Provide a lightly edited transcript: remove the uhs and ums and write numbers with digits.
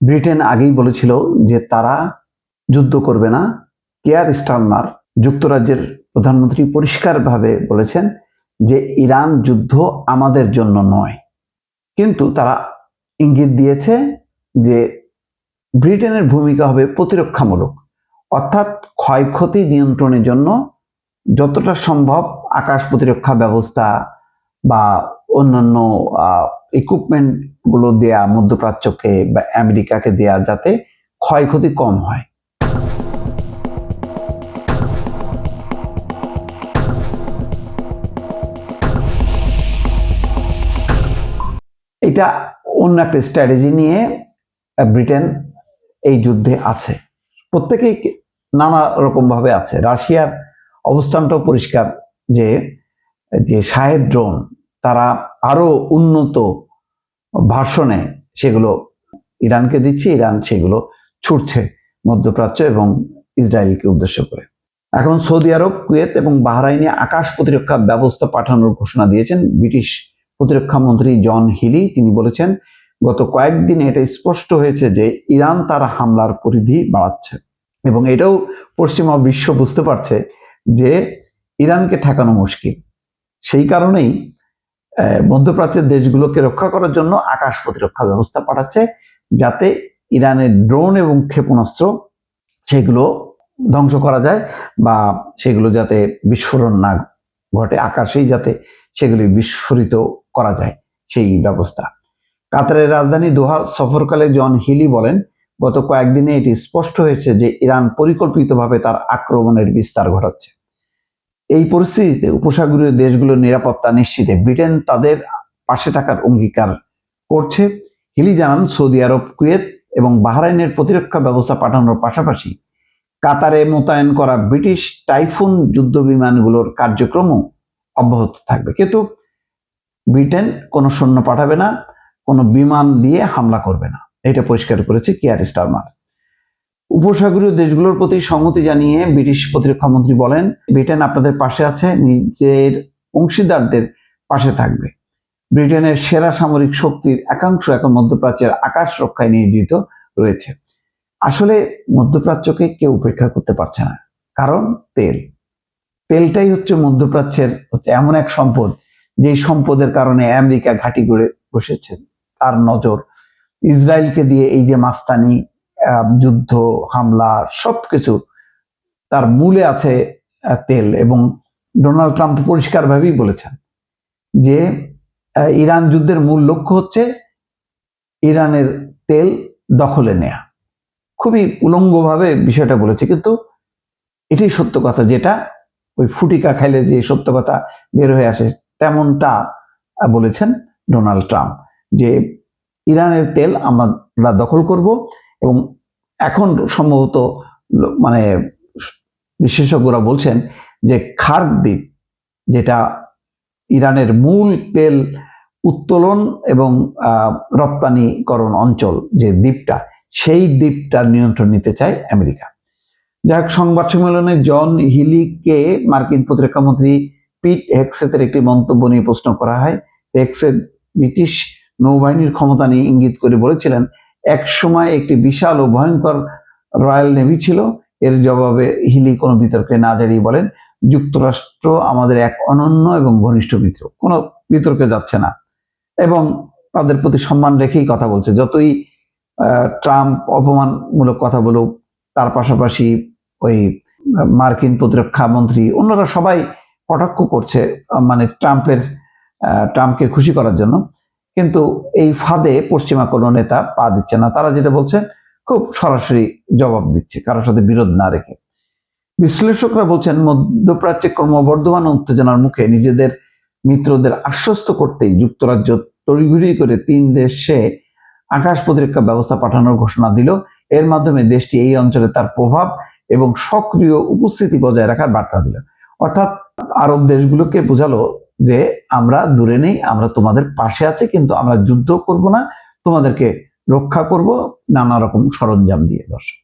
Britain আগেই বলেছিল যে তারা যুদ্ধ করবে না। কেয়ার স্টারমার যুক্তরাজ্যের প্রধানমন্ত্রী পরিষ্কারভাবে বলেছেন যে ইরান যুদ্ধ আমাদের জন্য নয়, কিন্তু তারা ইঙ্গিত দিয়েছে যে ব্রিটেনের ভূমিকা হবে প্রতিরক্ষামূলক, অর্থাৎ ক্ষয়ক্ষতি নিয়ন্ত্রণের জন্য যতটা সম্ভব আকাশ প্রতিরক্ষা ব্যবস্থা বা অন্যান্য ইকুইপমেন্ট গুলো দেয়া মধ্যপ্রাচ্যকে বা আমেরিকাকে দেয়া, যাতে ক্ষয়ক্ষতি কম হয়। এটা অন্য একটা স্ট্র্যাটেজি নিয়ে ব্রিটেন এই যুদ্ধে আছে। প্রত্যেকেই নানা রকম ভাবে আছে। রাশিয়ার অবস্থানটাও পরিষ্কার যে যে শাহেদ ড্রোন তারা আরো উন্নত ভার্সনে সেগুলো ইরানকে দিচ্ছে, ইরান সেগুলো ছুটছে মধ্যপ্রাচ্য এবং ইসরায়েলকে উদ্দেশ্য করে। এখন সৌদি আরব, কুয়েত এবং বাহরাইনে আকাশ প্রতিরক্ষা ব্যবস্থা পাঠানোর ঘোষণা দিয়েছেন ব্রিটিশ প্রতিরক্ষা মন্ত্রী জন হিলি। তিনি বলেছেন, গত কয়েকদিনে এটা স্পষ্ট হয়েছে যে ইরান তার হামলার পরিধি বাড়াচ্ছে এবং এটাও পশ্চিমা বিশ্ব বুঝতে পারছে যে ইরানকে ঠেকানো মুশকিল। সেই কারণেই মধ্যপ্রাচ্যের দেশগুলোকে রক্ষা করার জন্য আকাশ প্রতিরক্ষা ব্যবস্থা পাঠাচ্ছে, যাতে ইরানের ড্রোন এবং ক্ষেপণাস্ত্র সেগুলো ধ্বংস করা যায় বা সেগুলো যাতে বিস্ফোরণ না ঘটে, আকাশেই যাতে সেগুলি বিস্ফোরিত করা যায় সেই ব্যবস্থা। কাতারের রাজধানী দোহা সফরকালে জন হিলি বলেন, গত কয়েকদিনে এটি স্পষ্ট হয়েছে যে ইরান পরিকল্পিতভাবে তার আক্রমণের বিস্তার ঘটাচ্ছে। এই পরিস্থিতিতে উপসাগরীয় দেশগুলোর নিরাপত্তা নিশ্চিতে ব্রিটেন তাদের পাশে থাকার অঙ্গীকার করছে। হিলি জানান, সৌদি আরব, কুয়েত এবং বাহরাইনের প্রতিরক্ষা ব্যবস্থা পাঠানোর পাশাপাশি কাতারে মোতায়েন করা ব্রিটিশ টাইফুন যুদ্ধ বিমানগুলোর কার্যক্রমও অব্যাহত থাকবে। কিন্তু ব্রিটেন কোনো সৈন্য পাঠাবে না, কোনো বিমান দিয়ে হামলা করবে না, এটা পরিষ্কার করেছে কিয়ার স্টারমার। উপসাগরীয় দেশগুলোর প্রতি সংহতি জানিয়ে ব্রিটিশ প্রতিরক্ষা মন্ত্রী বলেন, ব্রিটেন আপনাদের পাশে আছে, নিজের অংশীদারদের পাশে থাকবে। ব্রিটেনের সেরা সামরিক শক্তির একাংশ এখন মধ্যপ্রাচ্যের আকাশ রক্ষায় নিয়োজিত রয়েছে। আসলে মধ্যপ্রাচ্যকে কেউ উপেক্ষা করতে পারছে না, কারণ তেলটাই হচ্ছে মধ্যপ্রাচ্যের এমন এক সম্পদ, যেই সম্পদের কারণে আমেরিকা ঘাঁটি গড়ে বসেছে। তার নজর ইসরায়েলকে দিয়ে এই যে মাস্তানি যুদ্ধ, হামলা, সবকিছু তার মূলে আছে তেল। এবং ডোনাল্ড ট্রাম্প পরিষ্কারভাবেই বলেছেন যে ইরান যুদ্ধের মূল লক্ষ্য হচ্ছে ইরানের তেল দখলে নেয়া। খুবই উলঙ্গভাবে বিষয়টা বলেছে, কিন্তু এটাই সত্য কথা, যেটা ওই ফুটিকা খাইলে যে সত্য কথা বের হয়ে আসে, তেমনটা বলেছেন ডোনাল্ড ট্রাম্প, যে ইরানের তেল আমরা দখল করব। এবং এখন সম্ভবত মানে বিশেষজ্ঞরা বলছেন যে খার্ক দ্বীপ, যেটা ইরানের মূল তেল উত্তোলন এবং রপ্তানিকরণ অঞ্চল, যে দ্বীপটা, সেই দ্বীপটার নিয়ন্ত্রণ নিতে চায় আমেরিকা। যাই হোক, সংবাদ সম্মেলনে জন হিলিকে মার্কিন প্রতিরক্ষা মন্ত্রী পিট হেগসেথের একটি মন্তব্য নিয়ে প্রশ্ন করা হয়। হেগসেথ ব্রিটিশ নৌবাহিনীর ক্ষমতা নিয়ে ইঙ্গিত করে বলেছিলেন, এক সময় একটি বিশাল ও ভয়ঙ্কর রয়্যাল নেভি ছিল। এর জবাবে হিলি কোনো বিতর্কে না জড়িয়ে বলেন, যুক্তরাষ্ট্র আমাদের এক অনন্য এবং ঘনিষ্ঠ মিত্র, কোনো বিতর্কে যাচ্ছে না এবং তাদের প্রতি সম্মান রেখেই কথা বলছে। যতই ট্রাম্প অপমানমূলক কথা বলুক, তার পাশাপাশি ওই মার্কিন প্রতিরক্ষা মন্ত্রী, অন্যরা সবাই কটাক্ষ করছে মানে ট্রাম্পকে খুশি করার জন্য, কিন্তু এই ফাঁদে পশ্চিমা কোনো নেতা পা দিচ্ছে না। তারা যেটা বলছে খুব সরাসরি জবাব দিচ্ছে, কারোর সাথে বিরোধ না রেখে। বিশ্লেষকরা বলছেন, মধ্যপ্রাচ্যে ক্রমবর্ধমান উত্তেজনার মুখে নিজেদের মিত্রদের আশ্বস্ত করতেই যুক্তরাজ্য তড়িঘড়ি করে 3 দেশে আকাশ প্রতিরক্ষা ব্যবস্থা পাঠানোর ঘোষণা দিল। এর মাধ্যমে দেশটি এই অঞ্চলে তার প্রভাব এবং সক্রিয় উপস্থিতি বজায় রাখার বার্তা দিল। অর্থাৎ আরব দেশগুলোকে বোঝালো যে আমরা দূরে নেই, আমরা তোমাদের পাশে আছি, কিন্তু আমরা যুদ্ধ করব না, তোমাদেরকে রক্ষা করব নানা রকম সরঞ্জাম দিয়ে। দর্শক।